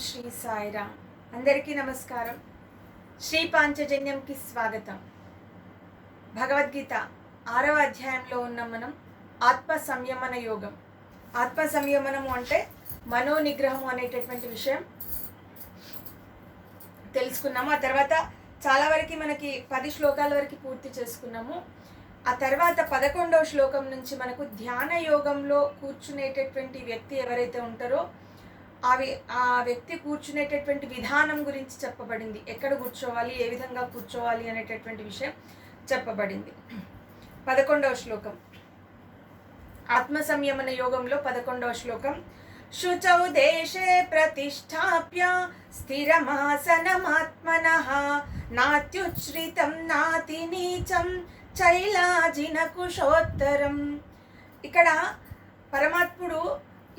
శ్రీ సాయిరామ్. అందరికీ నమస్కారం. శ్రీ పాంచజన్యంకి స్వాగతం. భగవద్గీత 6వ అధ్యాయంలో ఉన్న మనం ఆత్మ సంయమన యోగం. ఆత్మ సంయమనము అంటే మనో నిగ్రహము అనేటటువంటి విషయం తెలుసుకున్నాము. ఆ తర్వాత చాలా వరకు మనకి 10 శ్లోకాల వరకు పూర్తి చేసుకున్నాము. ఆ తర్వాత 11వ శ్లోకం నుంచి మనకు ధ్యాన యోగంలో కూర్చునేటటువంటి వ్యక్తి ఎవరైతే ఉంటారో ఆ వ్యక్తి కూర్చునేటటువంటి విధానం గురించి చెప్పబడింది. ఎక్కడ కూర్చోవాలి, ఏ విధంగా కూర్చోవాలి అనేటటువంటి విషయం చెప్పబడింది. 11వ శ్లోకం ఆత్మ సంయమన యోగంలో 11వ శ్లోకం. శుచౌ దేశే ప్రతిష్టాప్య స్థిరమాసనమాత్మనః నాత్యుచ్ఛ్రితం నాతి నీచం చైలాజిన కుశోత్తరం. ఇక్కడ పరమాత్ముడు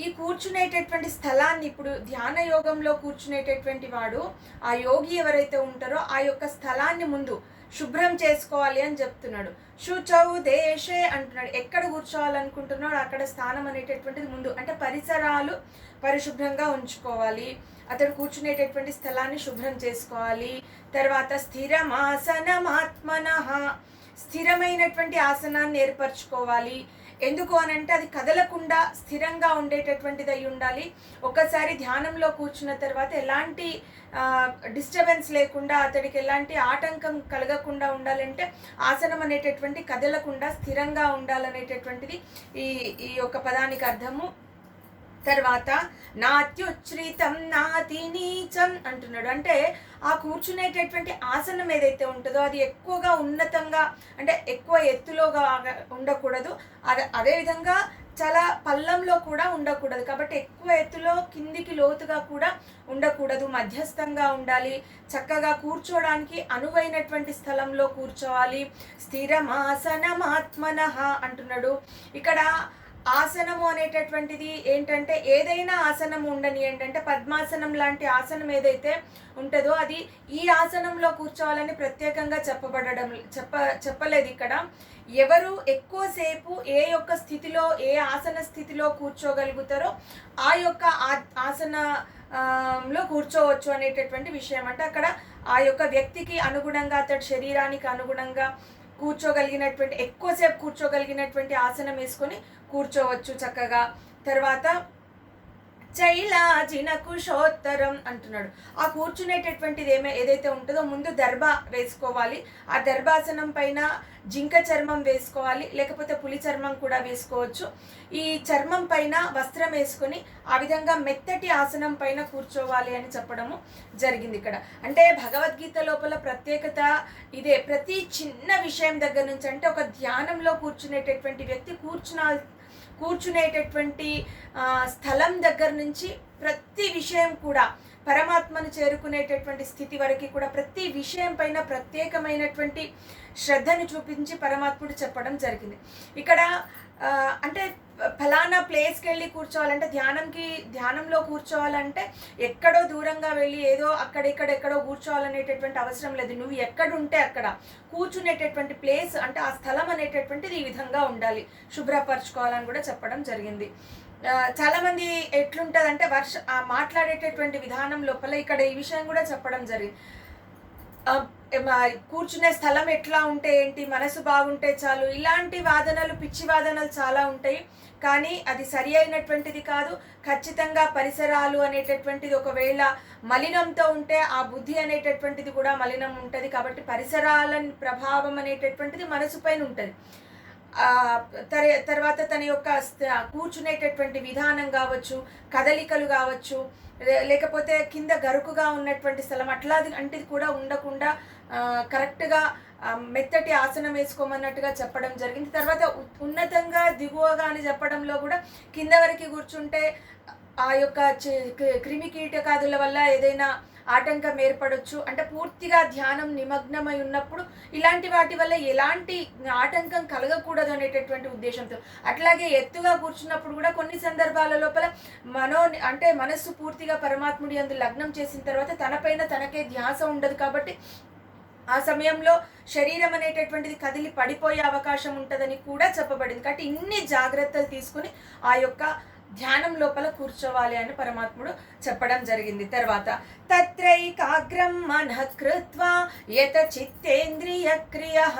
ఈ కూర్చునేటటువంటి స్థలాన్ని, ఇప్పుడు ధ్యాన యోగంలో కూర్చునేటటువంటి వాడు, ఆ యోగి ఎవరైతే ఉంటారో ఆ యొక్క స్థలాన్ని ముందు శుభ్రం చేసుకోవాలి అని చెప్తున్నాడు. శుచౌ దేశే అంటున్నాడు. ఎక్కడ కూర్చోవాలనుకుంటున్నాడు అక్కడ స్థానం అనేటటువంటిది ముందు, అంటే పరిసరాలు పరిశుభ్రంగా ఉంచుకోవాలి. అతడు కూర్చునేటటువంటి స్థలాన్ని శుభ్రం చేసుకోవాలి. తర్వాత స్థిరమాసనమాత్మనః, స్థిరమైనటువంటి ఆసనాన్ని ఏర్పరచుకోవాలి. ఎందుకు అనంటే అది కదలకుండా స్థిరంగా ఉండేటటువంటిది అయి ఉండాలి. ఒకసారి ధ్యానంలో కూర్చున్న తర్వాత ఎలాంటి డిస్టర్బెన్స్ లేకుండా, అతడికి ఎలాంటి ఆటంకం కలగకుండా ఉండాలంటే ఆసనం అనేటటువంటి కదలకుండా స్థిరంగా ఉండాలనేటటువంటిది ఈ యొక్క పదానికి అర్థము. తర్వాత నాత్యుచ్ఛ్రితం నాతి నీచం అంటున్నాడు. అంటే ఆ కూర్చునేటటువంటి ఆసనం ఏదైతే ఉంటుందో అది ఎక్కువగా ఉన్నతంగా, అంటే ఎక్కువ ఎత్తులోగా ఉండకూడదు. అదేవిధంగా చాలా పల్లంలో కూడా ఉండకూడదు. కాబట్టి ఎక్కువ ఎత్తులో కిందికి లోతుగా కూడా ఉండకూడదు, మధ్యస్థంగా ఉండాలి. చక్కగా కూర్చోడానికి అనువైనటువంటి స్థలంలో కూర్చోవాలి. స్థిరమాసనమాత్మనః అంటున్నాడు. ఇక్కడ ఆసనము అనేటటువంటిది ఏంటంటే, ఏదైనా ఆసనం ఉండని, ఏంటంటే పద్మాసనం లాంటి ఆసనం ఏదైతే ఉంటుందో అది ఈ ఆసనంలో కూర్చోవాలని ప్రత్యేకంగా చెప్పలేదు. ఇక్కడ ఎవరు ఎక్కువసేపు ఏ యొక్క స్థితిలో, ఏ ఆసన స్థితిలో కూర్చోగలుగుతారో ఆ యొక్క ఆసనంలో కూర్చోవచ్చు అనేటటువంటి విషయం. అంటే అక్కడ ఆ యొక్క వ్యక్తికి అనుగుణంగా, అతడి శరీరానికి అనుగుణంగా కూర్చోగలిగినటువంటి, ఎక్కువసేపు కూర్చోగలిగినటువంటి ఆసనం వేసుకొని కూర్చోవచ్చు చక్కగా. తర్వాత చైలాజిన కుశోత్తరం అంటున్నాడు. ఆ కూర్చునేటటువంటిది ఏదైతే ఉంటుందో ముందు దర్భ వేసుకోవాలి. ఆ దర్భాసనం పైన జింక చర్మం వేసుకోవాలి, లేకపోతే పులి చర్మం కూడా వేసుకోవచ్చు. ఈ చర్మం పైన వస్త్రం వేసుకొని ఆ విధంగా మెత్తటి ఆసనం పైన కూర్చోవాలి అని చెప్పడము జరిగింది ఇక్కడ. అంటే భగవద్గీత లోపల ప్రత్యేకత ఇదే. ప్రతి చిన్న విషయం దగ్గర నుంచి, అంటే ఒక ధ్యానంలో కూర్చునేటటువంటి వ్యక్తి కూర్చునేటటువంటి స్థలం దగ్గర నుంచి ప్రతి విషయం కూడా, పరమాత్మను చేరుకునేటటువంటి స్థితి వరకు కూడా ప్రతి విషయం పైన ప్రత్యేకమైనటువంటి శ్రద్ధను చూపించి పరమాత్ముడు చెప్పడం జరిగింది. ఇక్కడ అంటే ఫలానా ప్లేస్కి వెళ్ళి కూర్చోవాలంటే, ధ్యానంలో కూర్చోవాలంటే ఎక్కడో దూరంగా వెళ్ళి ఏదో ఎక్కడో కూర్చోవాలనేటటువంటి అవసరం లేదు. నువ్వు ఎక్కడుంటే అక్కడ కూర్చునేటటువంటి ప్లేస్, అంటే ఆ స్థలం అనేటటువంటిది ఈ విధంగా ఉండాలి, శుభ్రపరచుకోవాలని కూడా చెప్పడం జరిగింది. చాలామంది ఎట్లుంటుందంటే మాట్లాడేటటువంటి విధానం లోపల ఇక్కడ ఈ విషయం కూడా చెప్పడం జరిగింది. కూర్చునే స్థలం ఎట్లా ఉంటే ఏంటి, మనసు బాగుంటే చాలు, ఇలాంటి వాదనలు, పిచ్చి వాదనలు చాలా ఉంటాయి. కానీ అది సరి అయినటువంటిది కాదు. ఖచ్చితంగా పరిసరాలు అనేటటువంటిది ఒకవేళ మలినంతో ఉంటే ఆ బుద్ధి అనేటటువంటిది కూడా మలినం ఉంటుంది. కాబట్టి పరిసరాల ప్రభావం అనేటటువంటిది మనసు పైన ఉంటుంది. తర్వాత తన యొక్క కూర్చునేటటువంటి విధానం కావచ్చు, కదలికలు కావచ్చు, లేకపోతే కింద గరుకుగా ఉన్నటువంటి స్థలం అట్లాంటిది కూడా ఉండకుండా కరెక్ట్గా మెత్తటి ఆసనం వేసుకోమన్నట్టుగా చెప్పడం జరిగింది. తర్వాత ఉన్నతంగా దిగువగా అని చెప్పడంలో కూడా కింద వరకు కూర్చుంటే ఆ యొక్క క్రిమి కీటకాదుల వల్ల ఏదైనా ఆటంకం ఏర్పడవచ్చు. అంటే పూర్తిగా ధ్యానం నిమగ్నమై ఉన్నప్పుడు ఇలాంటి వాటి వల్ల ఎలాంటి ఆటంకం కలగకూడదు అనేటటువంటి ఉద్దేశంతో. అట్లాగే ఎత్తుగా కూర్చున్నప్పుడు కూడా కొన్ని సందర్భాల లోపల మనస్సు పూర్తిగా పరమాత్ముడి యందు లగ్నం చేసిన తర్వాత తనపైన తనకే ధ్యాస ఉండదు. కాబట్టి ఆ సమయంలో శరీరం అనేటటువంటిది కదిలి పడిపోయే అవకాశం ఉంటుందని కూడా చెప్పబడింది. కాబట్టి ఇన్ని జాగ్రత్తలు తీసుకుని ఆ యొక్క ధ్యానం లోపల కూర్చోవాలి అని పరమాత్ముడు చెప్పడం జరిగింది. తర్వాత తత్రైకాగ్రం మనః కృత్వా యత చిత్తేంద్రియ క్రియః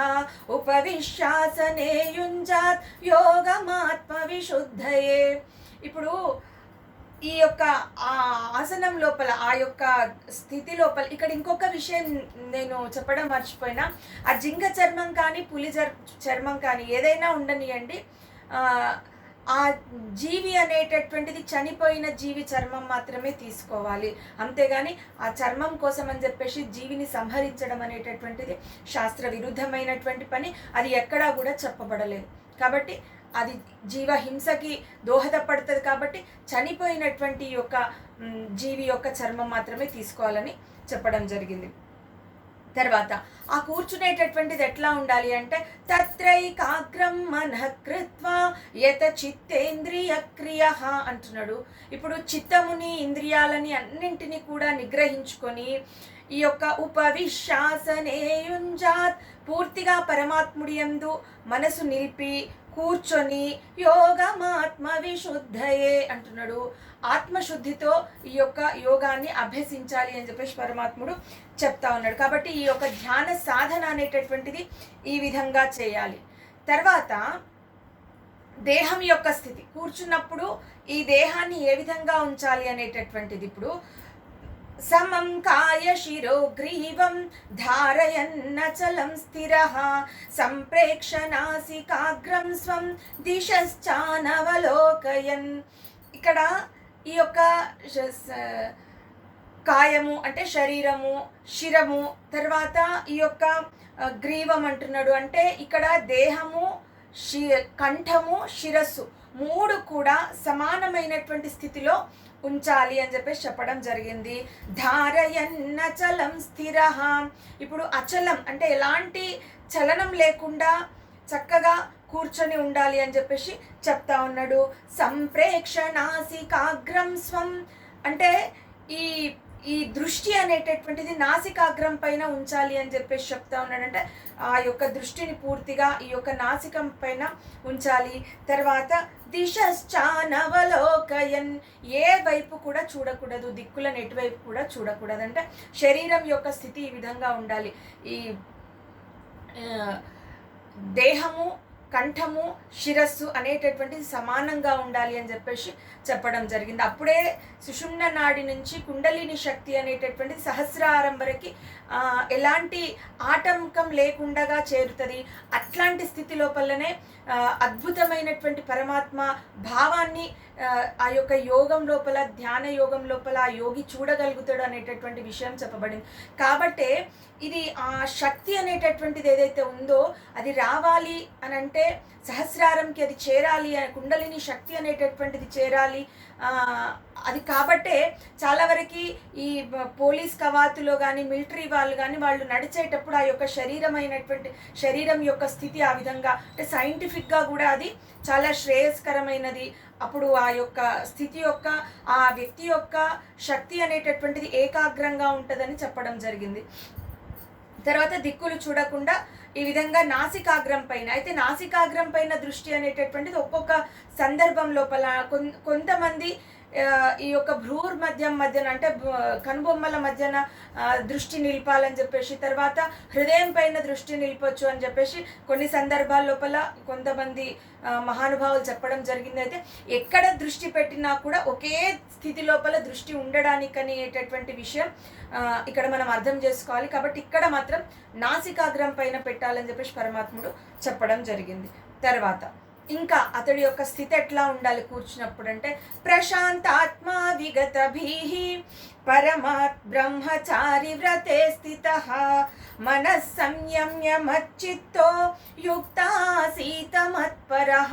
ఉపవిశ్యాసనే యుంజాత్ యోగమాత్మ విశుద్ధయే. ఇప్పుడు ఈ యొక్క ఆ ఆసనం లోపల, ఆ యొక్క స్థితి లోపల ఇక్కడ ఇంకొక విషయం నేను చెప్పడం మర్చిపోయినా, ఆ జింక చర్మం కానీ పులి చర్మం కానీ ఏదైనా ఉండనియండి, ఆ జీవి అనేటటువంటిది చనిపోయిన జీవి చర్మం మాత్రమే తీసుకోవాలి. అంతేగాని ఆ చర్మం కోసం అని చెప్పేసి జీవిని సంహరించడం అనేటటువంటిది శాస్త్ర విరుద్ధమైనటువంటి పని. అది ఎక్కడా కూడా చెప్పబడలేదు. కాబట్టి అది జీవహింసకి దోహదపడుతుంది. కాబట్టి చనిపోయినటువంటి యొక్క జీవి యొక్క చర్మం మాత్రమే తీసుకోవాలని చెప్పడం జరిగింది. తర్వాత ఆ కూర్చునేటటువంటిది ఎట్లా ఉండాలి అంటే తత్రైకాగ్రం మనః కృత్వా యత చిత్తేంద్రియ క్రియః అంటున్నాడు. ఇప్పుడు చిత్తముని ఇంద్రియాలని అన్నింటినీ కూడా నిగ్రహించుకొని ఈ యొక్క ఉపవిశ్యాసనే యుంజాత్ పూర్తిగా పరమాత్ముడి యందు మనసు నిలిపి కూర్చొని యోగమాత్మ విశుద్ధయే అంటున్నాడు. ఆత్మశుద్ధితో ఈ యొక్క యోగాన్ని అభ్యసించాలి అని చెప్పేసి పరమాత్ముడు చెప్తా ఉన్నాడు. కాబట్టి ఈ యొక్క ధ్యాన సాధన అనేటటువంటిది ఈ విధంగా చేయాలి. తర్వాత దేహం యొక్క స్థితి, కూర్చున్నప్పుడు ఈ దేహాన్ని ఏ విధంగా ఉంచాలి అనేటటువంటిది. ఇప్పుడు సమం కాయ శిరో గ్రీవం ధారయన్నచలం స్థిరః సంప్రేక్ష నాసికాగ్రం స్వం దిశశ్చానవలోకయన్. ఇక్కడ ఈ యొక్క కాయము అంటే శరీరము, శిరము, తర్వాత ఈ యొక్క గ్రీవం అంటున్నాడు. అంటే ఇక్కడ దేహము, కంఠము, శిరస్సు మూడు కూడా సమానమైనటువంటి స్థితిలో ఉంచాలి అని చెప్పేసి చెప్పడం జరిగింది. ధారయన్నచలం స్థిరః. ఇప్పుడు అచలం అంటే ఎలాంటి చలనం లేకుండా చక్కగా కూర్చొని ఉండాలి అని చెప్పేసి చెప్తా ఉన్నాడు. సంప్రేక్ష నాసికాగ్రం స్వం అంటే ఈ దృష్టి అనేటటువంటిది నాసికాగ్రం పైన ఉంచాలి అని చెప్పేసి చెప్తా ఉన్నాడంటే ఆ యొక్క దృష్టిని పూర్తిగా ఈ యొక్క నాసికం పైన ఉంచాలి. తర్వాత దిశశ్చానవలోకయన్, ఏ వైపు కూడా చూడకూడదు, దిక్కులను ఎటువైపు కూడా చూడకూడదు. అంటే శరీరం యొక్క స్థితి ఈ విధంగా ఉండాలి. ఈ దేహము, కంఠము, శిరస్సు అనేటటువంటిది సమానంగా ఉండాలి అని చెప్పేసి చెప్పడం జరిగింది. అప్పుడే సుషుమ్న నాడి నుంచి కుండలిని శక్తి అనేటటువంటిది సహస్రారం వరకు ఎలాంటి ఆటంకం లేకుండా చేరుతుంది. అట్లాంటి స్థితి లోపలనే అద్భుతమైనటువంటి పరమాత్మ భావాన్ని ఆ యొక్క యోగం లోపల, ధ్యాన యోగం లోపల ఆ యోగి చూడగలుగుతాడు అనేటటువంటి విషయం చెప్పబడింది. కాబట్టి ఇది ఆ శక్తి అనేటటువంటిది ఏదైతే ఉందో అది రావాలి అని అంటే సహస్రారంకి అది చేరాలి, కుండలిని శక్తి అనేటటువంటిది చేరాలి. అది కాబట్టే చాలా వరకు ఈ పోలీస్ కవాతులో కానీ మిలిటరీ వాళ్ళు కానీ వాళ్ళు నడిచేటప్పుడు ఆ యొక్క శరీరం యొక్క స్థితి ఆ విధంగా అంటే సైంటిఫిక్గా కూడా అది చాలా శ్రేయస్కరమైనది. అప్పుడు ఆ యొక్క స్థితి యొక్క ఆ వ్యక్తి యొక్క శక్తి అనేటటువంటిది ఏకాగ్రంగా ఉంటుందని చెప్పడం జరిగింది. తర్వాత దిక్కులు చూడకుండా ఈ విధంగా నాసికాగ్రం పైన, అయితే నాసికాగ్రం పైన దృష్టి అనేటటువంటిది ఒక్కొక్క సందర్భం లోపల కొంతమంది ఈ యొక్క భ్రూర్ మధ్యన అంటే కనుబొమ్మల మధ్యన దృష్టి నిలిపాలని చెప్పేసి, తర్వాత హృదయం పైన దృష్టి నిలిపొచ్చు అని చెప్పేసి కొన్ని సందర్భాల లోపల కొంతమంది మహానుభావులు చెప్పడం జరిగింది. అయితే ఎక్కడ దృష్టి పెట్టినా కూడా ఒకే స్థితి లోపల దృష్టి ఉండడానికి అనేటటువంటి విషయం ఇక్కడ మనం అర్థం చేసుకోవాలి. కాబట్టి ఇక్కడ మాత్రం నాసికాగ్రం పైన పెట్టాలని చెప్పేసి పరమాత్ముడు చెప్పడం జరిగింది. తర్వాత ఇంకా అతడి యొక్క స్థితి ఎట్లా ఉండాలి కూర్చున్నప్పుడు అంటే ప్రశాంతాత్మా విగతభీః పరమాత్ బ్రహ్మచారి వ్రతే స్థితః మనః సంయమ్య మచ్చిత్తో యుక్తాసీత మత్పరః.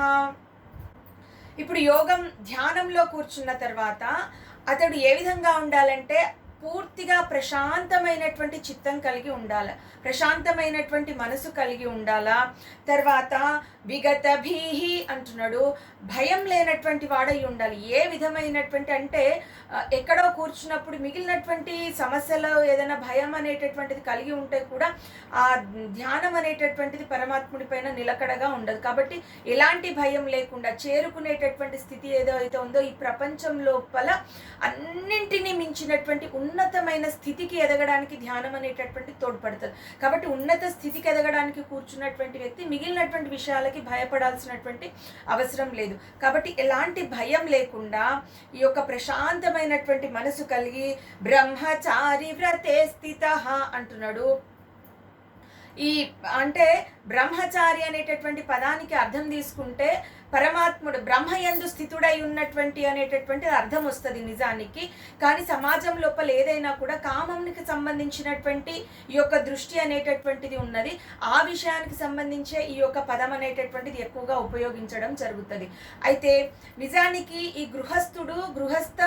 ఇప్పుడు యోగం ధ్యానంలో కూర్చున్న తర్వాత అతడు ఏ విధంగా ఉండాలంటే పూర్తిగా ప్రశాంతమైనటువంటి చిత్తం కలిగి ఉండాలి, ప్రశాంతమైనటువంటి మనసు కలిగి ఉండాలా. తర్వాత విగత భీహి అంటున్నాడు, భయం లేనటువంటి వాడై ఉండాలి. ఏ విధమైనటువంటి అంటే ఎక్కడో కూర్చున్నప్పుడు మిగిలినటువంటి సమస్యలో ఏదైనా భయం అనేటటువంటిది కలిగి ఉంటే కూడా ఆ ధ్యానం అనేటటువంటిది పరమాత్ముడి పైన నిలకడగా ఉండదు. కాబట్టి ఎలాంటి భయం లేకుండా చేరుకునేటటువంటి స్థితి ఏదైతే ఉందో ఈ ప్రపంచం లోపల అన్నింటినీ మించినటువంటి ఉన్నతమైన స్థితికి ఎదగడానికి ధ్యానం అనేటటువంటి తోడ్పడుతుంది. కాబట్టి ఉన్నత స్థితికి ఎదగడానికి కూర్చున్నటువంటి వ్యక్తి మిగిలినటువంటి విషయాలకి భయపడాల్సినటువంటి అవసరం లేదు. కాబట్టి ఎలాంటి భయం లేకుండా ఈ యొక్క ప్రశాంతమైనటువంటి మనసు కలిగి బ్రహ్మచారి వ్రతే స్థితః అంటున్నాడు. ఈ అంటే బ్రహ్మచారి అనేటటువంటి పదానికి అర్థం తీసుకుంటే పరమాత్ముడు బ్రహ్మయందు స్థితుడై ఉన్నటువంటి అనేటటువంటి అర్థం వస్తుంది నిజానికి. కానీ సమాజం లోపల ఏదైనా కూడా కామంకి సంబంధించినటువంటి ఈ యొక్క దృష్టి అనేటటువంటిది ఉన్నది. ఆ విషయానికి సంబంధించే ఈ యొక్క పదం అనేటటువంటిది ఎక్కువగా ఉపయోగించడం జరుగుతుంది. అయితే నిజానికి ఈ గృహస్థ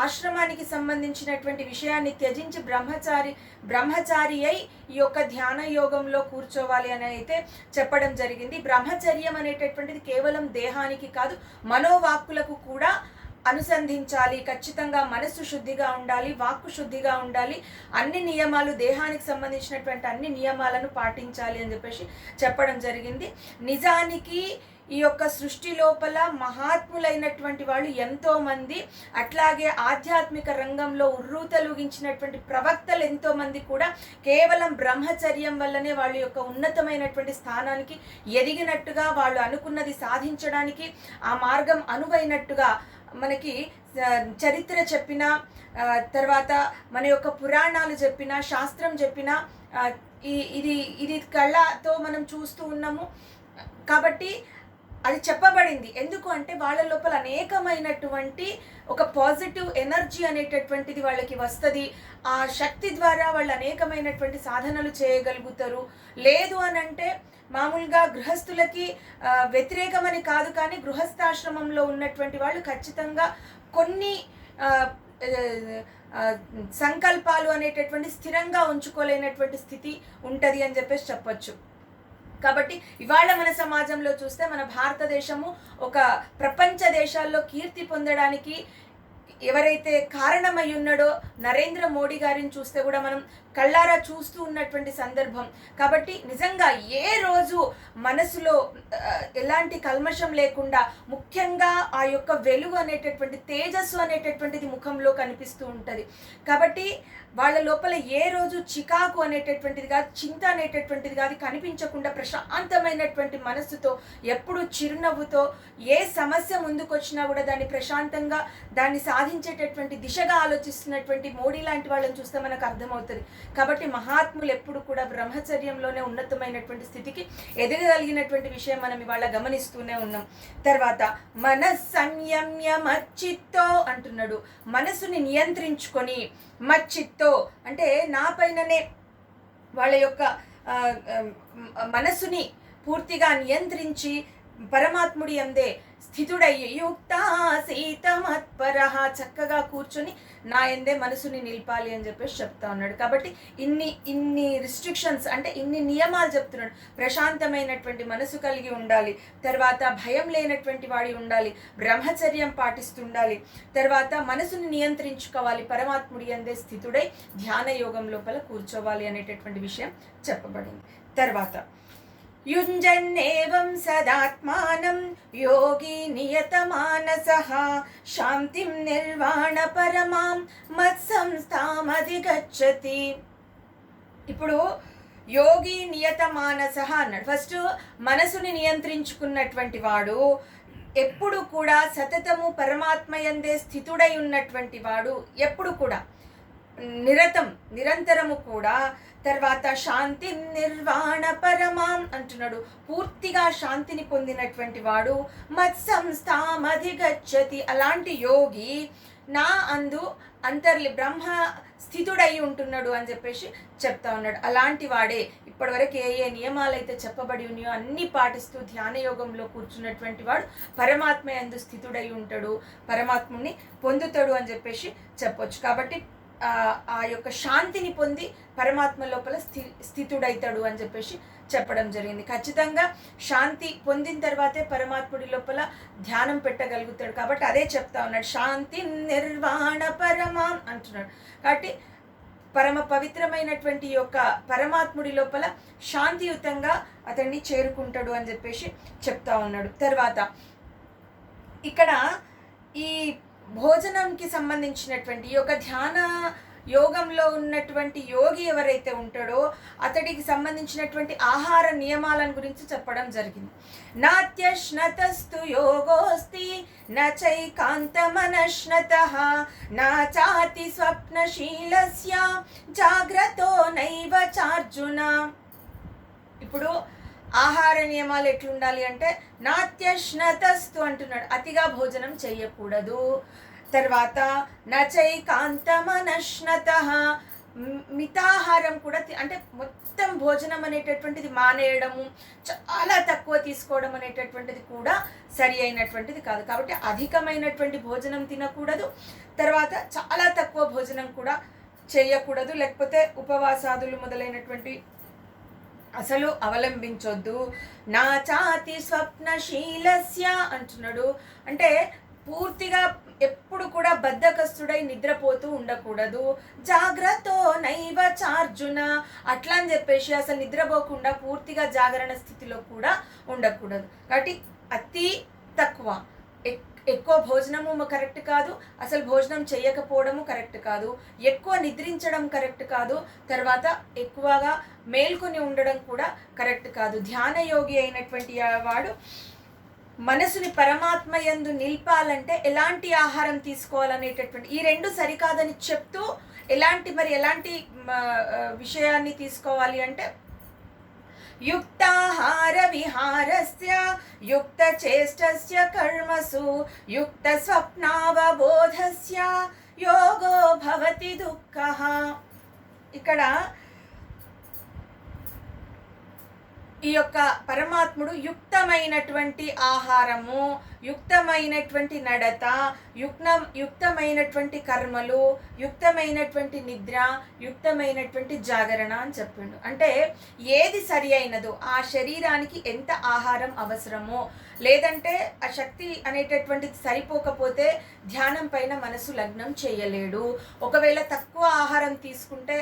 ఆశ్రమానికి సంబంధించినటువంటి విషయాన్ని త్యజించి బ్రహ్మచారి అయి ఈ యొక్క ధ్యాన యోగంలో కూర్చోవాలి అని అయితే చెప్పడం జరిగింది. బ్రహ్మచర్యం అనేటటువంటిది కేవలం దేహానికి కాదు, మనోవాక్కులకు కూడా అనుసంధించాలి. ఖచ్చితంగా మనస్సు శుద్ధిగా ఉండాలి, వాక్కు శుద్ధిగా ఉండాలి, అన్ని నియమాలు దేహానికి సంబంధించినటువంటి అన్ని నియమాలను పాటించాలి అని చెప్పేసి చెప్పడం జరిగింది. నిజానికి ఈ యొక్క సృష్టి లోపల మహాత్ములైనటువంటి వాళ్ళు ఎంతోమంది, అట్లాగే ఆధ్యాత్మిక రంగంలో ఉర్రూతలూగించినటువంటి ప్రవక్తలు ఎంతోమంది కూడా కేవలం బ్రహ్మచర్యం వల్లనే వాళ్ళ యొక్క ఉన్నతమైనటువంటి స్థానానికి ఎదిగినట్టుగా, వాళ్ళు అనుకున్నది సాధించడానికి ఆ మార్గం అనువైనట్టుగా మనకి చరిత్ర చెప్పిన తర్వాత మన యొక్క పురాణాలు చెప్పిన, శాస్త్రం చెప్పిన ఇది కళ్ళతో మనం చూస్తూ ఉన్నాము. కాబట్టి అది చెప్పబడింది. ఎందుకు అంటే వాళ్ళ లోపల అనేకమైనటువంటి ఒక పాజిటివ్ ఎనర్జీ అనేటటువంటిది వాళ్ళకి వస్తుంది. ఆ శక్తి ద్వారా వాళ్ళు అనేకమైనటువంటి సాధనలు చేయగలుగుతారు. లేదు అని అంటే మామూలుగా గృహస్థులకి వ్యతిరేకమని కాదు, కానీ గృహస్థాశ్రమంలో ఉన్నటువంటి వాళ్ళు ఖచ్చితంగా కొన్ని సంకల్పాలు అనేటటువంటి స్థిరంగా ఉంచుకోలేనటువంటి స్థితి ఉంటుంది అని చెప్పేసి చెప్పొచ్చు. కాబట్టి ఇవాళ మన సమాజంలో చూస్తే మన భారతదేశము ఒక ప్రపంచ దేశాల్లో కీర్తి పొందడానికి ఎవరైతే కారణమై ఉన్నాడో నరేంద్ర మోడీ గారిని చూస్తే కూడా మనం కళ్ళారా చూస్తూ ఉన్నటువంటి సందర్భం. కాబట్టి నిజంగా ఏ రోజు మనసులో ఎలాంటి కల్మషం లేకుండా, ముఖ్యంగా ఆ యొక్క వెలుగు అనేటటువంటి తేజస్సు అనేటటువంటిది ముఖంలో కనిపిస్తూ ఉంటుంది. కాబట్టి వాళ్ళ లోపల ఏ రోజు చికాకు అనేటటువంటిది కాదు, చింత అనేటటువంటిది కాదు కనిపించకుండా ప్రశాంతమైనటువంటి మనస్సుతో, ఎప్పుడు చిరునవ్వుతో, ఏ సమస్య ముందుకు వచ్చినా కూడా దాన్ని ప్రశాంతంగా దాన్ని సాధించేటటువంటి దిశగా ఆలోచిస్తున్నటువంటి మోడీ లాంటి వాళ్ళని చూస్తే మనకు అర్థమవుతుంది. కాబట్టి మహాత్ములు ఎప్పుడు కూడా బ్రహ్మచర్యంలోనే ఉన్నతమైనటువంటి స్థితికి ఎదగగలిగినటువంటి విషయం మనం ఇవాళ గమనిస్తూనే ఉన్నాం. తర్వాత మనస్సంయమ్య మచ్చిత్తో అంటున్నాడు. మనసుని నియంత్రించుకొని, మచ్చిత్తో అంటే నా పైననే వాళ్ళ యొక్క మనసుని పూర్తిగా నియంత్రించి పరమాత్ముడి అందే స్థితుడయ్యి యుక్తాసీతమత్పరః చక్కగా కూర్చొని నా ఎందే మనసుని నిలిపాలి అని చెప్పేసి చెప్తా ఉన్నాడు. కాబట్టి ఇన్ని రిస్ట్రిక్షన్స్ అంటే ఇన్ని నియమాలు చెప్తున్నాడు. ప్రశాంతమైనటువంటి మనసు కలిగి ఉండాలి, తర్వాత భయం లేనటువంటి వాడి ఉండాలి, బ్రహ్మచర్యం పాటిస్తుండాలి, తర్వాత మనసుని నియంత్రించుకోవాలి, పరమాత్ముడి అందే స్థితుడై ధ్యాన యోగం లోపల కూర్చోవాలి అనేటటువంటి విషయం చెప్పబడింది. తర్వాత యుంజన్నేవం సదాత్మానం యోగి నియతమానసః శాంతిం నిర్వాణ పరమాం మత్సంస్థామధిగచ్చతి. ఇప్పుడు యోగి నియతమానసః అన్నాడు. ఫస్ట్ మనసుని నియంత్రించుకున్నటువంటి వాడు ఎప్పుడు కూడా సతతము పరమాత్మయందే స్థితుడై ఉన్నటువంటి వాడు, ఎప్పుడు కూడా నిరంతరము కూడా. తర్వాత శాంతి నిర్వాణ పరమాం అంటున్నాడు. పూర్తిగా శాంతిని పొందినటువంటి వాడు మత్సంస్థామధిగచ్చతి. అలాంటి యోగి నా అందు బ్రహ్మ స్థితుడై ఉంటున్నాడు అని చెప్పేసి చెప్తా ఉన్నాడు. అలాంటి వాడే ఇప్పటివరకు ఏ నియమాలు అయితే చెప్పబడి ఉన్నాయో అన్ని పాటిస్తూ ధ్యాన యోగంలో కూర్చున్నటువంటి వాడు పరమాత్మ యందు స్థితుడై ఉంటాడు, పరమాత్ముని పొందుతాడు అని చెప్పేసి చెప్పొచ్చు. కాబట్టి ఆ యొక్క శాంతిని పొంది పరమాత్మ లోపల స్థితుడైతాడు అని చెప్పేసి చెప్పడం జరిగింది. ఖచ్చితంగా శాంతి పొందిన తర్వాతే పరమాత్ముడి లోపల ధ్యానం పెట్టగలుగుతాడు. కాబట్టి అదే చెప్తా ఉన్నాడు, శాంతి నిర్వాణ పరమాం అంటున్నాడు. కాబట్టి పరమ పవిత్రమైనటువంటి యొక్క పరమాత్ముడి లోపల శాంతియుతంగా అతన్ని చేరుకుంటాడు అని చెప్పేసి చెప్తా ఉన్నాడు. తర్వాత ఇక్కడ ఈ భోజనంకి సంబంధించినటువంటి ఈ యొక్క ధ్యాన యోగంలో ఉన్నటువంటి యోగి ఎవరైతే ఉంటాడో అతడికి సంబంధించినటువంటి ఆహార నియమాలను గురించి చెప్పడం జరిగింది. నాత్యశ్నతస్తు యోగోస్తి నచైకాంతమనశ్నతః నాచాతి స్వప్నశీలస్య జాగ్రతో నైవ చార్జున. ఇప్పుడు ఆహార నియమాలు ఎట్లుండాలి అంటే నాత్యశ్నతస్తు అంటున్నాడు, అతిగా భోజనం చేయకూడదు. తర్వాత నచైకాంతమనశ్నతః, మితాహారం కూడా అంటే మొత్తం భోజనం అనేటటువంటిది మానేయడము, చాలా తక్కువ తీసుకోవడం అనేటటువంటిది కూడా సరి అయినటువంటిది కాదు. కాబట్టి అధికమైనటువంటి భోజనం తినకూడదు, తర్వాత చాలా తక్కువ భోజనం కూడా చేయకూడదు, లేకపోతే ఉపవాసాదులు మొదలైనటువంటి అసలు అవలంబించొద్దు. నా చాతి స్వప్నశీలస్య అంటున్నాడు, అంటే పూర్తిగా ఎప్పుడు కూడా బద్ధకస్తుడై నిద్రపోతూ ఉండకూడదు. జాగ్రత్తో నైవ చార్జున, అట్లా అని చెప్పేసి అసలు నిద్రపోకుండా పూర్తిగా జాగరణ స్థితిలో కూడా ఉండకూడదు. కాబట్టి అతి తక్కువ, ఎక్కువ భోజనము కరెక్ట్ కాదు, అసలు భోజనం చేయకపోవడము కరెక్ట్ కాదు, ఎక్కువ నిద్రించడం కరెక్ట్ కాదు, తర్వాత ఎక్కువగా మేల్కొని ఉండడం కూడా కరెక్ట్ కాదు. ధ్యాన యోగి అయినటువంటి వాడు మనసుని పరమాత్మ యందు నిల్పాలంటే ఎలాంటి ఆహారం తీసుకోవాలనేటటువంటి ఈ రెండు సరికాదని చెప్తూ ఎలాంటి విషయాన్ని తీసుకోవాలి అంటే యుక్తాహార విహారస్య యుక్త చేష్టస్య కర్మసు యుక్త స్వప్నావబోధస్య యోగో భవతి దుఃఖః. ఇక్కడ ఈ యొక్క పరమాత్ముడు యుక్తమైనటువంటి ఆహారము, యుక్తమైనటువంటి నడత, యుక్తమైనటువంటి కర్మలు, యుక్తమైనటువంటి నిద్ర, యుక్తమైనటువంటి జాగరణ అని చెప్పిండు. అంటే ఏది సరి అయినదో ఆ శరీరానికి ఎంత ఆహారం అవసరమో, లేదంటే ఆ శక్తి అనేటటువంటిది సరిపోకపోతే ధ్యానం పైన మనసు లగ్నం చేయలేడు. ఒకవేళ తక్కువ ఆహారం తీసుకుంటే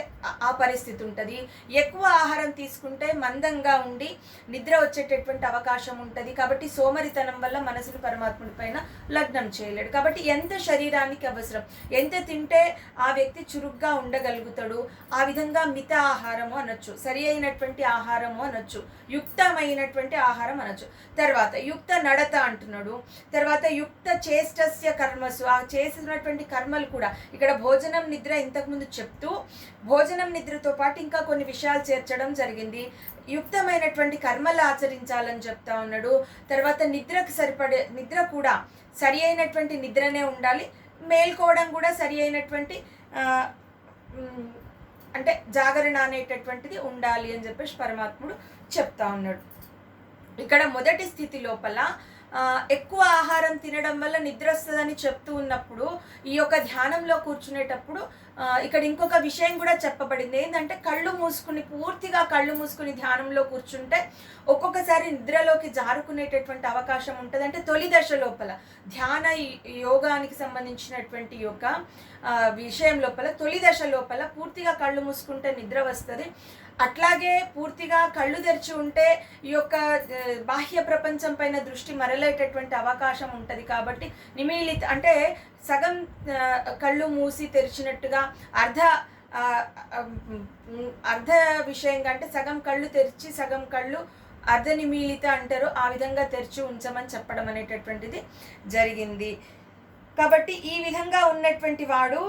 ఆ పరిస్థితి ఉంటుంది, ఎక్కువ ఆహారం తీసుకుంటే మందంగా ఉండి నిద్ర వచ్చేటటువంటి అవకాశం ఉంటుంది. కాబట్టి సోమరితనం వల్ల మనసును పరమాత్ముడి పైన లగ్నం చేయలేడు. కాబట్టి ఎంత శరీరానికి అవసరం, ఎంత తింటే ఆ వ్యక్తి చురుగ్గా ఉండగలుగుతాడు, ఆ విధంగా మిత ఆహారము అనొచ్చు, సరి అయినటువంటి ఆహారము అనొచ్చు, యుక్తమైనటువంటి ఆహారం అనొచ్చు. తర్వాత యుక్త నడత అంటున్నాడు. తర్వాత యుక్త చేష్టస్య కర్మసు, ఆ చేసినటువంటి కర్మలు కూడా ఇక్కడ భోజనం నిద్ర ఇంతకుముందు చెప్తూ భోజనం నిద్రతో పాటు ఇంకా కొన్ని విషయాలు చేర్చడం జరిగింది. యుక్తమైనటువంటి కర్మలు ఆచరించాలని చెప్తా ఉన్నాడు. తర్వాత నిద్రకు సరిపడే నిద్ర కూడా సరి అయినటువంటి నిద్రనే ఉండాలి, మేల్కోవడం కూడా సరి అయినటువంటి అంటే జాగరణ అనేటటువంటిది ఉండాలి అని చెప్పేసి పరమాత్ముడు చెప్తా ఉన్నాడు. ఇక్కడ మొదటి స్థితి లోపల ఎక్కువ ఆహారం తినడం వల్ల నిద్ర వస్తుందని చెప్తూ ఉన్నప్పుడు ఈ యొక్క ధ్యానంలో కూర్చునేటప్పుడు ఇక్కడ ఇంకొక విషయం కూడా చెప్పబడింది. ఏంటంటే పూర్తిగా కళ్ళు మూసుకుని ధ్యానంలో కూర్చుంటే ఒక్కొక్కసారి నిద్రలోకి జారుకునేటటువంటి అవకాశం ఉంటుంది. అంటే తొలి దశ లోపల ధ్యాన యోగానికి సంబంధించినటువంటి యొక్క విషయం లోపల తొలి దశ లోపల పూర్తిగా కళ్ళు మూసుకుంటే నిద్ర వస్తుంది. అట్లాగే పూర్తిగా కళ్ళు తెరిచి ఉంటే ఈ యొక్క బాహ్య ప్రపంచం పైన దృష్టి మరలేటటువంటి అవకాశం ఉంటుంది. కాబట్టి నిమిలిత అంటే సగం కళ్ళు మూసి తెరిచినట్టుగా అర్ధ విషయంగా, అంటే సగం కళ్ళు తెరిచి సగం కళ్ళు అర్ధ నిమీలిత అంటారు, ఆ విధంగా తెరిచి ఉంచమని చెప్పడం అనేటటువంటిది జరిగింది. కాబట్టి ఈ విధంగా ఉన్నటువంటి వాడు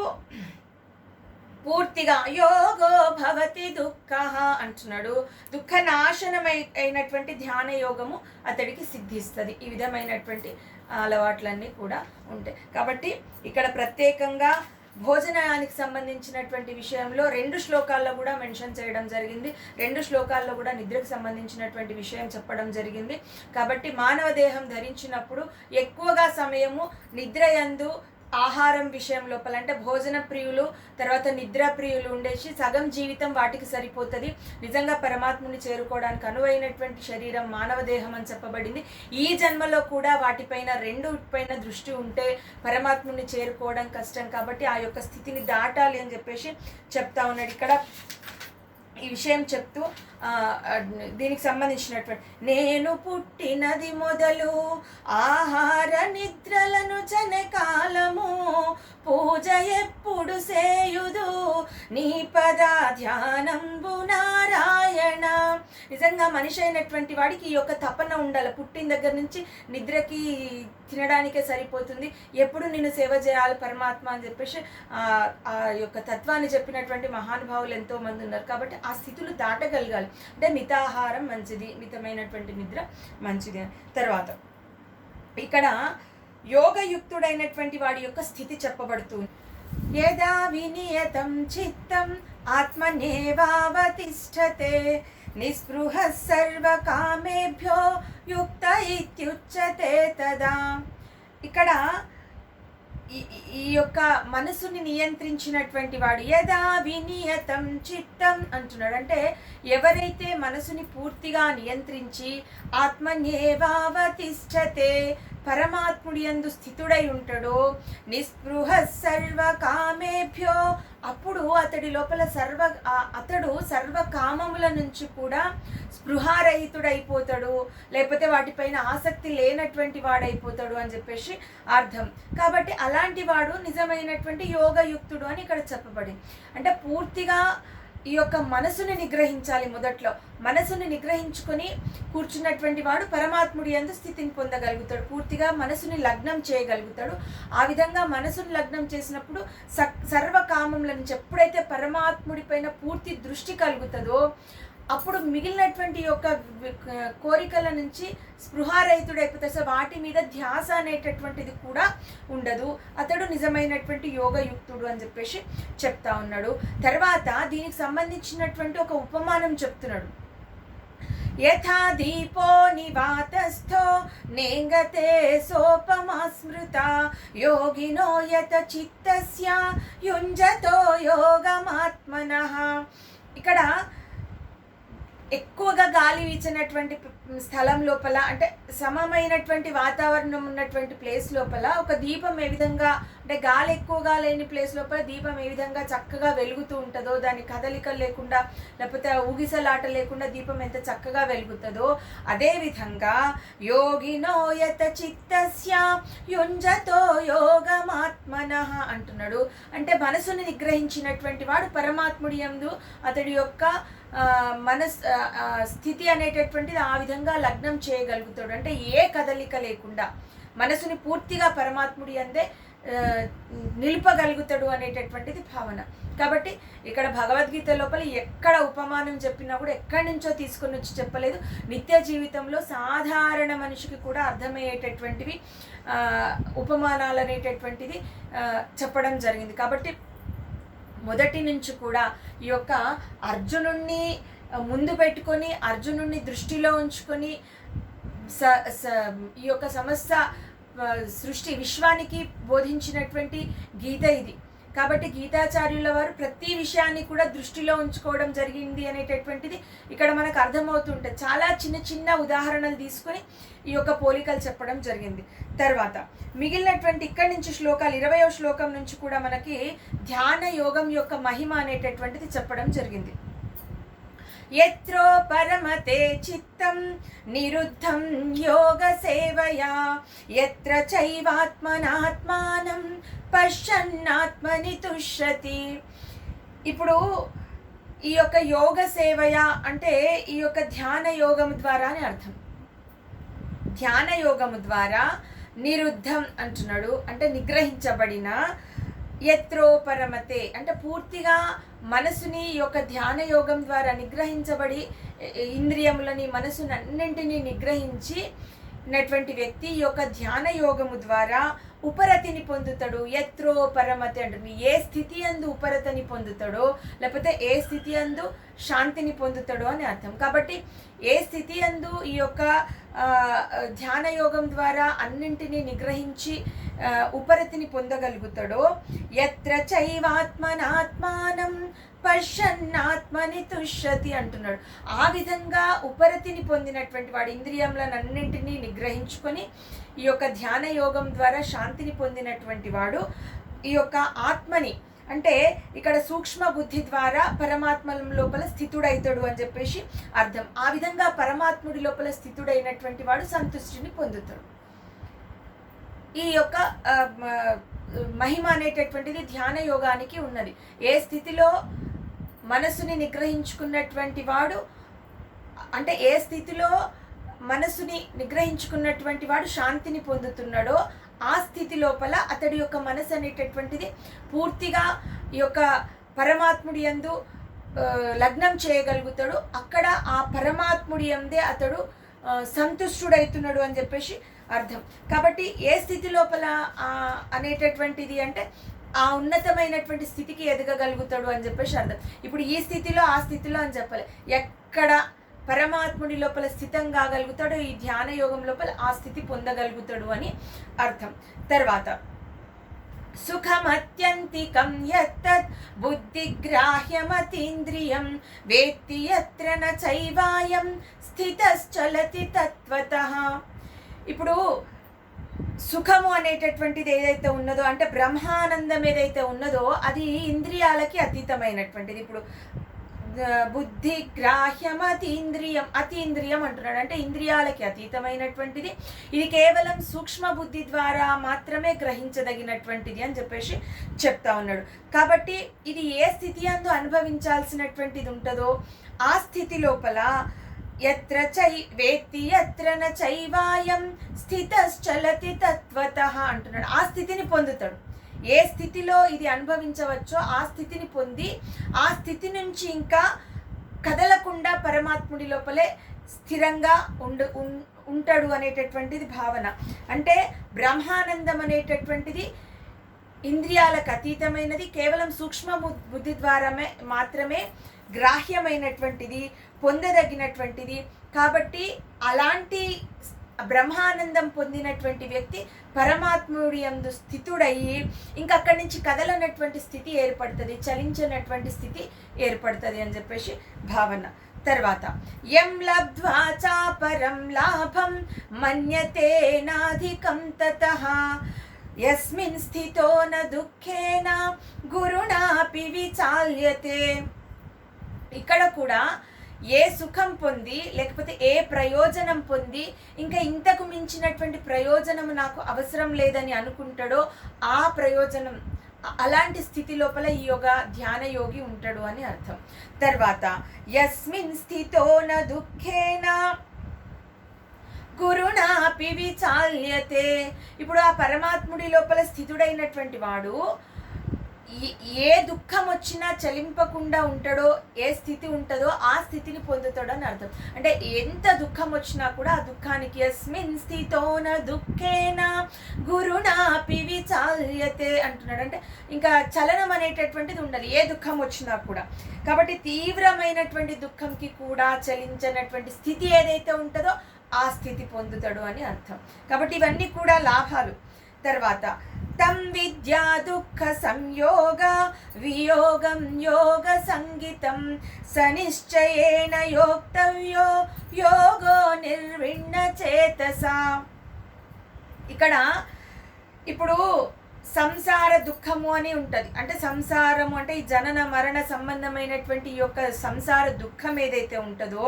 పూర్తిగా యోగో భవతి దుఃఖః అంటున్నాడు. దుఃఖ నాశనం అయినటువంటి ధ్యాన యోగము అతడికి సిద్ధిస్తుంది. ఈ విధమైనటువంటి అలవాట్లన్నీ కూడా ఉంటాయి. కాబట్టి ఇక్కడ ప్రత్యేకంగా భోజనానికి సంబంధించినటువంటి విషయంలో 2 శ్లోకాల్లో కూడా మెన్షన్ చేయడం జరిగింది. 2 శ్లోకాల్లో కూడా నిద్రకు సంబంధించినటువంటి విషయం చెప్పడం జరిగింది. కాబట్టి మానవ దేహం ధరించినప్పుడు ఎక్కువగా సమయము నిద్రయందు ఆహారం విషయం లోపల అంటే భోజన ప్రియులు, తర్వాత నిద్ర ప్రియులు ఉండేసి సగం జీవితం వాటికి సరిపోతుంది. నిజంగా పరమాత్ముని చేరుకోవడానికి అనువైనటువంటి శరీరం మానవ దేహం అని చెప్పబడింది. ఈ జన్మలో కూడా వాటిపైన రెండుపైన దృష్టి ఉంటే పరమాత్ముని చేరుకోవడం కష్టం. కాబట్టి ఆ యొక్క స్థితిని దాటాలి అని చెప్పేసి చెప్తా ఉన్నాడు ఇక్కడ ఈ విషయం చెప్తూ. దీనికి సంబంధించినటువంటి నేను పుట్టినది మొదలు ఆహార నిద్రలను జనకాలము పూజ ఎప్పుడు సేయుదు నీ పద ధ్యానంబు నారాయణ. నిజంగా మనిషి అయినటువంటి వాడికి ఈ యొక్క తపన ఉండాలి. పుట్టిన దగ్గర నుంచి నిద్రకి తినడానికే సరిపోతుంది, ఎప్పుడు నేను సేవ చేయాలి పరమాత్మ అని చెప్పేసి ఆ యొక్క తత్వాన్ని చెప్పినటువంటి మహానుభావులు ఎంతో మంది ఉన్నారు. కాబట్టి ఆ స్థితులు దాటగలగాలి. అంటే మితాహారం మంచిది, మితమైనటువంటి నిద్ర మంచిది. తర్వాత ఇక్కడ యోగయుక్తుడైనటువంటి వాడి యొక్క స్థితి చెప్పబడుతుంది. యదా వినియతం చిత్తం ఆత్మనేవావతిష్ఠతే నిస్పృహ సర్వకామేభ్యో యుక్త ఇత్యుచ్యతే తదా. ఇక్కడ ఈ యొక్క మనసుని నియంత్రించినటువంటి వాడు యదా వినియతం చిత్తం అంటున్నాడు. అంటే ఎవరైతే మనసుని పూర్తిగా నియంత్రించి ఆత్మనేవావతిష్ఠతే పరమాత్ముడి యందు స్థితుడై ఉంటాడో నిస్పృహ సర్వ కామేభ్యో అప్పుడు అతడి లోపల అతడు సర్వ కామముల నుంచి కూడా స్పృహారహితుడైపోతాడు, లేకపోతే వాటిపైన ఆసక్తి లేనటువంటి వాడైపోతాడు అని చెప్పేసి అర్థం. కాబట్టి అలాంటి వాడు నిజమైనటువంటి యోగయుక్తుడు అని ఇక్కడ చెప్పబడింది. అంటే పూర్తిగా ఈ యొక్క మనసుని నిగ్రహించాలి. మొదట్లో మనసుని నిగ్రహించుకొని కూర్చున్నటువంటి వాడు పరమాత్ముడి యందు స్థితిని పొందగలుగుతాడు, పూర్తిగా మనసుని లగ్నం చేయగలుగుతాడు. ఆ విధంగా మనసుని లగ్నం చేసినప్పుడు సర్వకామముల నుంచి ఎప్పుడైతే పరమాత్ముడి పైన పూర్తి దృష్టి కలుగుతుందో అప్పుడు మిగిలినటువంటి యొక్క కోరికల నుంచి స్పృహారహితుడైపోతాడు. సో వాటి మీద ధ్యాస అనేటటువంటిది కూడా ఉండదు. అతడు నిజమైనటువంటి యోగయుక్తుడు అని చెప్పేసి చెప్తా ఉన్నాడు. తర్వాత దీనికి సంబంధించినటువంటి ఒక ఉపమానం చెప్తున్నాడు. యథా దీపో నివాతస్థో నేంగతే సోపమా స్మృత యోగినో యత చిత్తస్య యుంజతో యోగమాత్మనః. ఇక్కడ ఎక్కువగా గాలి వీచినటువంటి స్థలం లోపల అంటే సమమైనటువంటి వాతావరణం ఉన్నటువంటి ప్లేస్ లోపల ఒక దీపం ఏ విధంగా అంటే గాలి ఎక్కువగా లేని ప్లేస్ లోపల దీపం ఏ విధంగా చక్కగా వెలుగుతూ ఉంటుందో, దాని కదలిక లేకుండా లేకపోతే ఊగిసలాట లేకుండా దీపం ఎంత చక్కగా వెలుగుతుందో అదేవిధంగా యోగినో యత చిత్తస్య యుంజతో యోగమాత్మనః అంటున్నాడు. అంటే మనసుని నిగ్రహించినటువంటి వాడు పరమాత్ముడి యందు అతడి యొక్క స్థితి అనేటటువంటిది ఆ విధంగా లగ్నం చేయగలుగుతాడు. అంటే ఏ కదలిక లేకుండా మనసుని పూర్తిగా పరమాత్ముడి అందే నిలుపగలుగుతాడు అనేటటువంటిది భావన. కాబట్టి ఇక్కడ భగవద్గీత లోపల ఎక్కడ ఉపమానం చెప్పినా కూడా ఎక్కడి నుంచో తీసుకొని వచ్చి చెప్పలేదు. నిత్య జీవితంలో సాధారణ మనిషికి కూడా అర్థమయ్యేటటువంటివి ఉపమానాలు అనేటటువంటిది చెప్పడం జరిగింది. కాబట్టి మొదటి నుంచి కూడా ఈ యొక్క అర్జునుణ్ణి ముందు పెట్టుకొని అర్జునుణ్ణి దృష్టిలో ఉంచుకొని ఈ యొక్క సమస్త సృష్టి విశ్వానికి బోధించినటువంటి గీత ఇది. కాబట్టి గీతాచార్యుల వారు ప్రతి విషయాన్ని కూడా దృష్టిలో ఉంచుకోవడం జరిగింది అనేటటువంటిది ఇక్కడ మనకు అర్థమవుతుంటుంది. చాలా చిన్న చిన్న ఉదాహరణలు తీసుకొని ఈ యొక్క పోలికలు చెప్పడం జరిగింది. తర్వాత మిగిలినటువంటి ఇక్కడి నుంచి శ్లోకాలు 20వ శ్లోకం నుంచి కూడా మనకి ధ్యాన యోగం యొక్క మహిమ అనేటటువంటిది చెప్పడం జరిగింది. యత్రో పరమతే చిత్తం నిరుద్ధం యోగ సేవయా యత్ర చైవాత్మనాత్మానం పశ్యన్నాత్మని తుష్యతి. ఇప్పుడు ఈ యొక్క యోగ సేవయ అంటే ఈ యొక్క ధ్యాన యోగము ద్వారా అని అర్థం. ధ్యాన యోగము ద్వారా నిరుద్ధం అంటున్నాడు, అంటే నిగ్రహించబడిన. యత్రో పరమతే అంటే పూర్తిగా మనసుని ఈ యొక్క ధ్యాన యోగం ద్వారా నిగ్రహించబడి ఇంద్రియములని మనసుని అన్నింటినీ నిగ్రహించినటువంటి వ్యక్తి ఈ యొక్క ధ్యాన యోగము ద్వారా ఉపరతిని పొందుతాడు. యత్రో పరమతి అంటుంది. ఏ స్థితి అందు ఉపరతిని పొందుతాడో, లేకపోతే ఏ స్థితి అందు శాంతిని పొందుతాడో అని అర్థం. కాబట్టి ఏ స్థితి అందు ఈ యొక్క ధ్యాన యోగం ద్వారా అన్నింటినీ నిగ్రహించి ఉపరతిని పొందగలుగుతాడో, యత్ర చైవాత్మనాత్మానం పశ్యన్నాత్మని తుష్యతి అంటున్నాడు. ఆ విధంగా ఉపరతిని పొందినటువంటి వాడు, ఇంద్రియములను అన్నింటినీ నిగ్రహించుకొని ఈ యొక్క ధ్యాన యోగం ద్వారా శాంతిని పొందినటువంటి వాడు ఈ యొక్క ఆత్మని, అంటే ఇక్కడ సూక్ష్మ బుద్ధి ద్వారా పరమాత్మ లోపల స్థితుడైతాడు అని చెప్పేసి అర్థం. ఆ విధంగా పరమాత్ముడి లోపల స్థితుడైనటువంటి వాడు సంతుష్టిని పొందుతాడు. ఈ యొక్క మహిమ అనేటటువంటిది ధ్యాన యోగానికి ఉన్నది. ఏ స్థితిలో మనసుని నిగ్రహించుకున్నటువంటి వాడు, అంటే ఏ స్థితిలో మనసుని నిగ్రహించుకున్నటువంటి వాడు శాంతిని పొందుతున్నాడో ఆ స్థితి లోపల అతడి యొక్క మనసు అనేటటువంటిది పూర్తిగా ఈ యొక్క పరమాత్ముడి యందు లగ్నం చేయగలుగుతాడు. అక్కడ ఆ పరమాత్ముడి యందే అతడు సంతుష్టుడైతున్నాడు అని చెప్పేసి అర్థం. కాబట్టి ఏ స్థితి లోపల అనేటటువంటిది అంటే ఆ ఉన్నతమైనటువంటి స్థితికి ఎదగగలుగుతాడు అని చెప్పేసి అర్థం. ఇప్పుడు ఈ స్థితిలో ఆ స్థితిలో అని చెప్పలే, ఎక్కడ పరమాత్ముడి లోపల స్థితం కాగలుగుతాడు, ఈ ధ్యాన యోగం లోపల ఆ స్థితి పొందగలుగుతాడు అని అర్థం. తర్వాత సుఖమత్యంతికం యత్తత్ బుద్ధిగ్రాహ్యమతీంద్రియం వేత్తి యత్ర న చైవాయం స్థితశ్చలతి తత్వతః. ఇప్పుడు సుఖము అనేటటువంటిది ఏదైతే ఉన్నదో, అంటే బ్రహ్మానందం ఏదైతే ఉన్నదో అది ఇంద్రియాలకి అతీతమైనటువంటిది. ఇప్పుడు బుద్ధి గ్రాహ్యం అతీంద్రియం, అతీంద్రియం అంటున్నాడు, అంటే ఇంద్రియాలకి అతీతమైనటువంటిది. ఇది కేవలం సూక్ష్మ బుద్ధి ద్వారా మాత్రమే గ్రహించదగినటువంటిది అని చెప్పేసి చెప్తా ఉన్నాడు. కాబట్టి ఇది ఏ స్థితి అందు అనుభవించాల్సినటువంటిది ఉంటుందో ఆ స్థితి లోపల యత్ర వేత్తి యత్ర న చైవాయం స్థితశ్చలతి తత్వతః అంటున్నాడు. ఆ స్థితిని పొందుతాడు. ఏ స్థితిలో ఇది అనుభవించవచ్చో ఆ స్థితిని పొంది ఆ స్థితి నుంచి ఇంకా కదలకుండా పరమాత్ముడి లోపలే స్థిరంగా ఉంటాడు అనేటటువంటిది భావన. అంటే బ్రహ్మానందం అనేటటువంటిది ఇంద్రియాలకు అతీతమైనది, కేవలం సూక్ష్మ బుద్ధి ద్వారా మాత్రమే గ్రాహ్యమైనటువంటిది, పొందదగినటువంటిది. కాబట్టి అలాంటి బ్రహ్మానందం పొందినటువంటి వ్యక్తి పరమాత్ముడి యందు స్థితుడయ్యి ఇంకా అక్కడి నుంచి కదలనటువంటి స్థితి ఏర్పడుతుంది, చలించినటువంటి స్థితి ఏర్పడుతుంది అని చెప్పేసి భావన. తర్వాత యం లబ్ధ్వా చాపరం లాభం మన్యతే నాధికం తతః యస్మిన్ స్థితో న దుఃఖేన గురుణాపి విచాల్యతే. ఇక్కడ కూడా ఏ సుఖం పొంది లేకపోతే ఏ ప్రయోజనం పొంది ఇంకా ఇంతకు మించినటువంటి ప్రయోజనం నాకు అవసరం లేదని అనుకుంటాడో ఆ ప్రయోజనం, అలాంటి స్థితి లోపల ఈ ధ్యాన యోగి ఉంటాడు అని అర్థం. తర్వాత యస్మిన్ స్థితో న దుఃఖేన గురుణాపి విచాల్యతే. ఇప్పుడు ఆ పరమాత్ముడి లోపల స్థితుడైనటువంటి వాడు ఏ దుఃఖం వచ్చినా చలింపకుండా ఉంటాడో, ఏ స్థితి ఉంటుందో ఆ స్థితిని పొందుతాడు అని అర్థం. అంటే ఎంత దుఃఖం వచ్చినా కూడా ఆ దుఃఖానికి యస్మిన్ స్థితో న దుఃఖేన గురుణాపి విచాల్యతే అంటున్నాడు. అంటే ఇంకా చలనం అనేటటువంటిది ఉండాలి ఏ దుఃఖం వచ్చినా కూడా. కాబట్టి తీవ్రమైనటువంటి దుఃఖంకి కూడా చలించినటువంటి స్థితి ఏదైతే ఉంటుందో ఆ స్థితి పొందుతాడు అని అర్థం. కాబట్టి ఇవన్నీ కూడా లాభాలు. తర్వాత తం విద్యా దుఃఖ సంయోగ వియోగం యోగ సంగీతం సనిశ్చయేన యోక్తవ్యో యోగో నిర్విణ్ణ చేతసా. ఇక్కడ ఇప్పుడు సంసార దుఃఖము అని ఉంటుంది. అంటే సంసారము అంటే ఈ జనన మరణ సంబంధమైనటువంటి ఈ యొక్క సంసార దుఃఖం ఏదైతే ఉంటుందో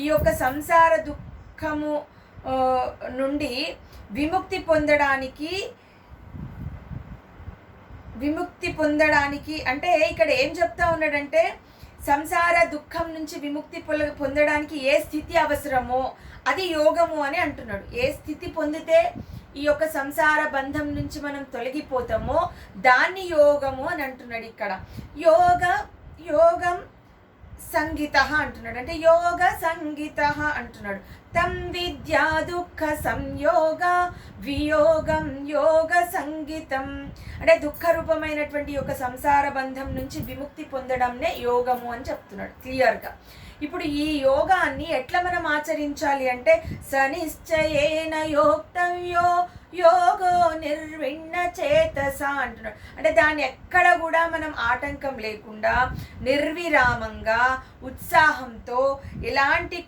ఈ యొక్క సంసార దుఃఖము నుండి విముక్తి పొందడానికి అంటే ఇక్కడ ఏం చెప్తా ఉన్నాడంటే సంసార దుఃఖం నుంచి విముక్తి పొందడానికి ఏ స్థితి అవసరమో అది యోగము అని అంటున్నాడు. ఏ స్థితి పొందితే ఈ యొక్క సంసార బంధం నుంచి మనం తొలగిపోతామో దాన్ని యోగము అని అంటున్నాడు. ఇక్కడ యోగం సంగీత అంటున్నాడు, అంటే యోగ సంగీత అంటున్నాడు. తం విద్యా దుఃఖ సంయోగ వియోగం యోగ సంగీతం, అంటే దుఃఖ రూపమైనటువంటి యొక్క సంసార బంధం నుంచి విముక్తి పొందడంనే యోగము అని చెప్తున్నాడు క్లియర్గా. ఇప్పుడు ఈ యోగాన్ని ఎట్లా మనం ఆచరించాలి అంటే సనిశ్చయేన యోక్తవ్యో యోగో నిర్విణ్ణ చేతస అంటున్నాడు. అంటే దాన్ని ఎక్కడ కూడా మనం ఆటంకం లేకుండా నిర్విరామంగా ఉత్సాహంతో ఎలాంటి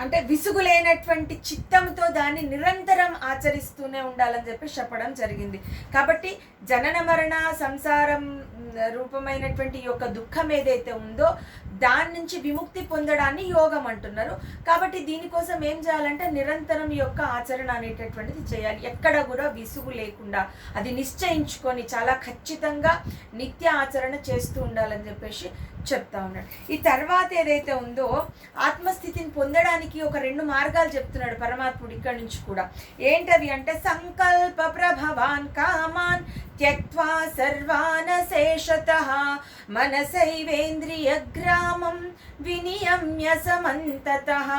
అంటే విసుగులేనటువంటి చిత్తంతో దాన్ని నిరంతరం ఆచరిస్తూనే ఉండాలని చెప్పి చెప్పడం జరిగింది. కాబట్టి జనన మరణ సంసారం రూపమైనటువంటి యొక్క దుఃఖం ఏదైతే ఉందో దాని నుంచి విముక్తి పొందడాన్ని యోగం అంటున్నారు. కాబట్టి దీనికోసం ఏం చేయాలంటే నిరంతరం ఈ యొక్క ఆచరణ అనేటటువంటిది చేయాలి, ఎక్కడ కూడా విసుగు లేకుండా అది నిశ్చయించుకొని చాలా ఖచ్చితంగా నిత్య ఆచరణ చేస్తూ ఉండాలని చెప్పేసి చెప్తా ఉన్నాడు. ఈ తర్వాత ఏదైతే ఉందో ఆత్మస్థితిని పొందడానికి ఒక 2 మార్గాలు చెప్తున్నాడు పరమాత్ముడు ఇక్కడ నుంచి కూడా. ఏంటవి అంటే సంకల్ప ప్రభవాన్ కామాన్ త్యక్త్వా సర్వానశేషతః మనసైవేంద్రియ గ్రామం వినియమ్య సమంతతః.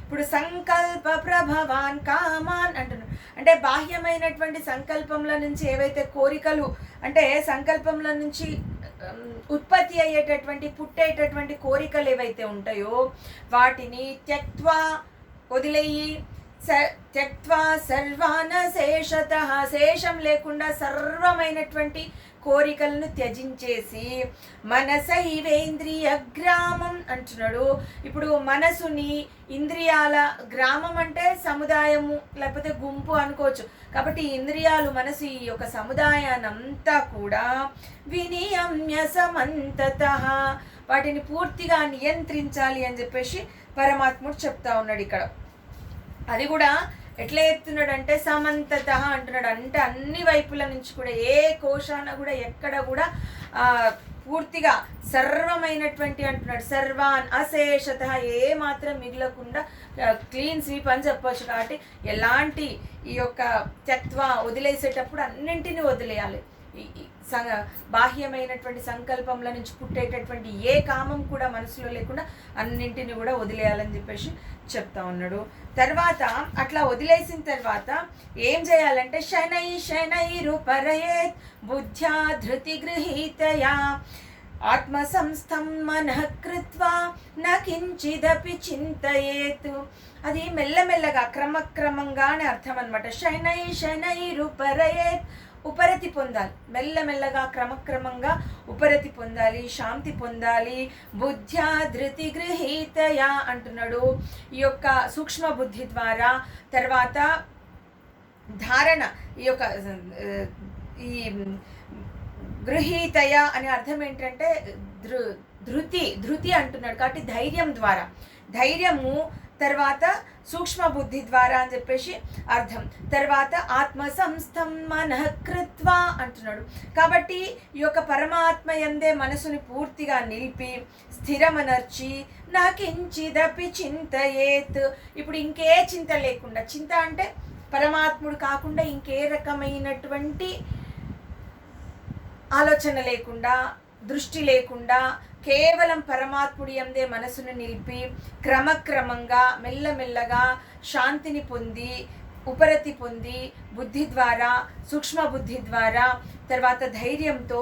ఇప్పుడు సంకల్ప ప్రభవాన్ కామాన్ అంటున్నాడు, అంటే బాహ్యమైనటువంటి సంకల్పంలో నుంచి ఏవైతే కోరికలు, అంటే సంకల్పంలో నుంచి ఉత్పత్తి అయ్యేటటువంటి పుట్టేటటువంటి కోరికలు ఏవైతే ఉంటాయో వాటిని త్యక్త్వా వదిలేయి, త్యక్త్వా సర్వానశేషతః శేషం లేకుండా సర్వమైనటువంటి కోరికలను త్యజించేసి మనసైవేంద్రియ గ్రామం అంటున్నాడు. ఇప్పుడు మనసుని ఇంద్రియాల గ్రామం అంటే సముదాయము లేకపోతే గుంపు అనుకోవచ్చు. కాబట్టి ఇంద్రియాలు మనసు ఈ యొక్క సముదాయాన్నంతా కూడా వినియమ్య సమంతతః వాటిని పూర్తిగా నియంత్రించాలి అని చెప్పేసి పరమాత్ముడు చెప్తా ఉన్నాడు ఇక్కడ. అది కూడా ఎట్లా ఎత్తున్నాడు అంటే సమంతత అంటున్నాడు, అంటే అన్ని వైపుల నుంచి కూడా ఏ కోశాన కూడా ఎక్కడ కూడా పూర్తిగా సర్వమైనటువంటి అంటున్నాడు. సర్వాన్ అశేషత ఏ మాత్రం మిగలకుండా క్లీన్ స్వీప్ అని చెప్పవచ్చు. కాబట్టి ఎలాంటి ఈ యొక్క త్యక్త్వ వదిలేసేటప్పుడు అన్నింటినీ వదిలేయాలి. బాహ్యమైనటువంటి సంకల్పంల నుంచి పుట్టేటటువంటి ఏ కామం కూడా మనసులో లేకుండా అన్నింటిని కూడా వదిలేయాలని చెప్పేసి చెప్తా ఉన్నాడు. తర్వాత అట్లా వదిలేసిన తర్వాత ఏం చేయాలంటే శనైరుపరయేత్ బుద్ధ్యా ధృతి గృహీతయా ఆత్మసంస్థం మనః కృత్వా న కించిదపి చింతయేత్. అది మెల్లమెల్లగా క్రమక్రమంగా అని అర్థం అనమాట. శనైరుపరయేత్ ఉపరతి పొందాలి, మెల్లమెల్లగా క్రమక్రమంగా ఉపరతి పొందాలి, శాంతి పొందాలి. బుద్ధ్యా ధృతి గృహీతయా అంటున్నాడు, ఈ యొక్క సూక్ష్మ బుద్ధి ద్వారా. తర్వాత ధారణ, ఈ యొక్క ఈ గృహీతయ అనే అర్థం ఏంటంటే ధృతి అంటున్నాడు. కాబట్టి ధైర్యం ద్వారా, ధైర్యము తర్వాత సూక్ష్మ బుద్ధి ద్వారా అని చెప్పేసి అర్థం. తర్వాత ఆత్మ సంస్థం మనః కృత్వా అంటున్నాడు. కాబట్టి ఈ యొక్క పరమాత్మ యందే మనసుని పూర్తిగా నిలిపి స్థిరమనర్చి నా కించిదపి చింతయేత్. ఇప్పుడు ఇంకే చింత లేకుండా, చింత అంటే పరమాత్ముడు కాకుండా ఇంకే రకమైనటువంటి ఆలోచన లేకుండా, దృష్టి లేకుండా కేవలం పరమాత్ముడి యందే మనసును నిలిపి క్రమక్రమంగా మెల్లమెల్లగా శాంతిని పొంది ఉపరతి పొంది బుద్ధి ద్వారా, సూక్ష్మ బుద్ధి ద్వారా, తర్వాత ధైర్యంతో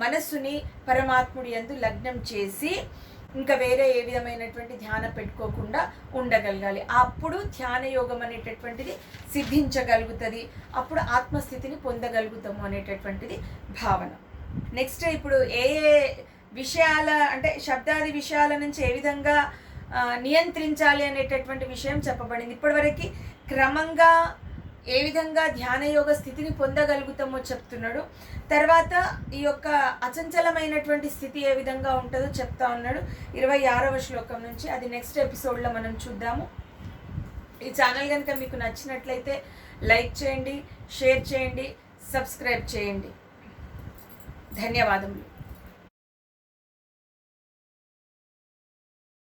మనస్సుని పరమాత్ముడి యందు లగ్నం చేసి ఇంకా వేరే ఏ విధమైనటువంటి ధ్యానం పెట్టుకోకుండా ఉండగలగాలి. అప్పుడు ధ్యాన యోగం అనేటటువంటిది సిద్ధించగలుగుతుంది, అప్పుడు ఆత్మస్థితిని పొందగలుగుతాము అనేటటువంటిది భావన. నెక్స్ట్ ఇప్పుడు ఏ ఏ విషయాల అంటే శబ్దాది విషయాల నుంచి ఏ విధంగా నియంత్రించాలి అనేటటువంటి విషయం చెప్పబడింది. ఇప్పటివరకు క్రమంగా ఏ విధంగా ధ్యాన యోగ స్థితిని పొందగలుగుతామో చెప్తున్నాడు. తర్వాత ఈ యొక్క అచంచలమైనటువంటి స్థితి ఏ విధంగా ఉంటుందో చెప్తా ఉన్నాడు 26వ శ్లోకం నుంచి. అది నెక్స్ట్ ఎపిసోడ్లో మనం చూద్దాము. ఈ ఛానల్ కనుక మీకు నచ్చినట్లయితే లైక్ చేయండి, షేర్ చేయండి, సబ్స్క్రైబ్ చేయండి. ధన్యవాదములు.